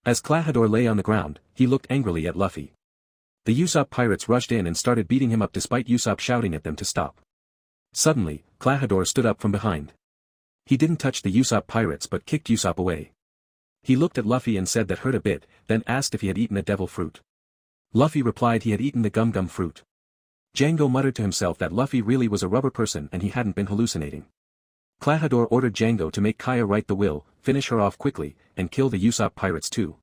As Klahadore lay on the ground, he looked angrily at Luffy. The Usopp pirates rushed in and started beating him up despite Usopp shouting at them to stop. Suddenly, Klahadore stood up from behind. He didn't touch the Usopp pirates but kicked Usopp away. He looked at Luffy and said that hurt a bit, then asked if he had eaten a devil fruit. Luffy replied he had eaten the gum-gum fruit. Django muttered to himself that Luffy really was a rubber person and he hadn't been hallucinating. Klahadore ordered Django to make Kaya write the will, finish her off quickly, and kill the Usopp pirates too.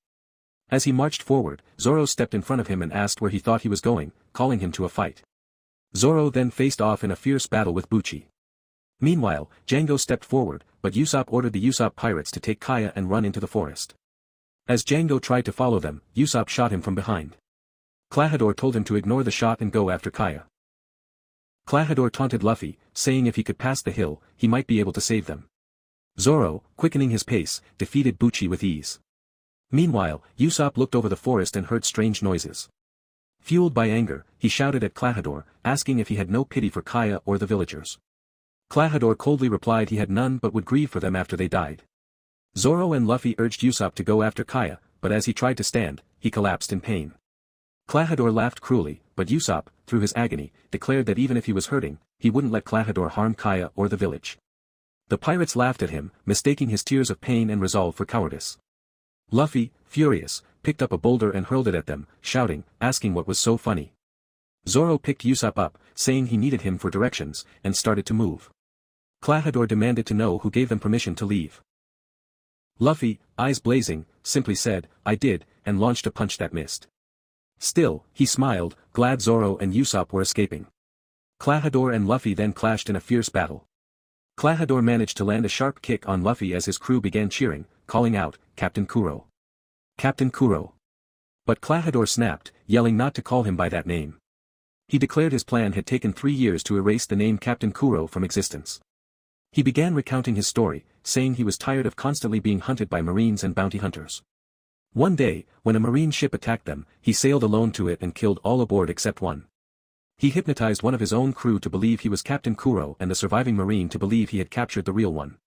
As he marched forward, Zoro stepped in front of him and asked where he thought he was going, calling him to a fight. Zoro then faced off in a fierce battle with Buchi. Meanwhile, Django stepped forward, but Usopp ordered the Usopp pirates to take Kaya and run into the forest. As Django tried to follow them, Usopp shot him from behind. Klahadore told him to ignore the shot and go after Kaya. Klahadore taunted Luffy, saying if he could pass the hill, he might be able to save them. Zoro, quickening his pace, defeated Buchi with ease. Meanwhile, Usopp looked over the forest and heard strange noises. Fueled by anger, he shouted at Klahadore, asking if he had no pity for Kaya or the villagers. Klahadore coldly replied he had none but would grieve for them after they died. Zoro and Luffy urged Usopp to go after Kaya, but as he tried to stand, he collapsed in pain. Klahadore laughed cruelly, but Usopp, through his agony, declared that even if he was hurting, he wouldn't let Klahadore harm Kaya or the village. The pirates laughed at him, mistaking his tears of pain and resolve for cowardice. Luffy, furious, picked up a boulder and hurled it at them, shouting, asking what was so funny. Zoro picked Usopp up, saying he needed him for directions, and started to move. Klahadore demanded to know who gave them permission to leave. Luffy, eyes blazing, simply said, "I did," and launched a punch that missed. Still, he smiled, glad Zoro and Usopp were escaping. Klahadore and Luffy then clashed in a fierce battle. Klahadore managed to land a sharp kick on Luffy as his crew began cheering, calling out, "Captain Kuro! Captain Kuro!" But Klahadore snapped, yelling not to call him by that name. He declared his plan had taken 3 years to erase the name Captain Kuro from existence. He began recounting his story, saying he was tired of constantly being hunted by marines and bounty hunters. One day, when a marine ship attacked them, he sailed alone to it and killed all aboard except one. He hypnotized one of his own crew to believe he was Captain Kuro and the surviving marine to believe he had captured the real one.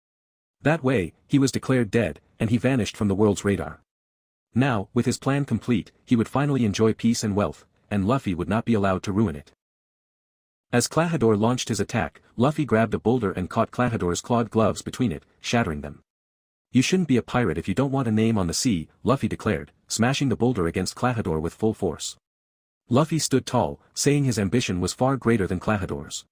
That way, he was declared dead, and he vanished from the world's radar. Now, with his plan complete, he would finally enjoy peace and wealth, and Luffy would not be allowed to ruin it. As Klahadore launched his attack, Luffy grabbed a boulder and caught Klahadore's clawed gloves between it, shattering them. "You shouldn't be a pirate if you don't want a name on the sea," Luffy declared, smashing the boulder against Klahadore with full force. Luffy stood tall, saying his ambition was far greater than Klahadore's.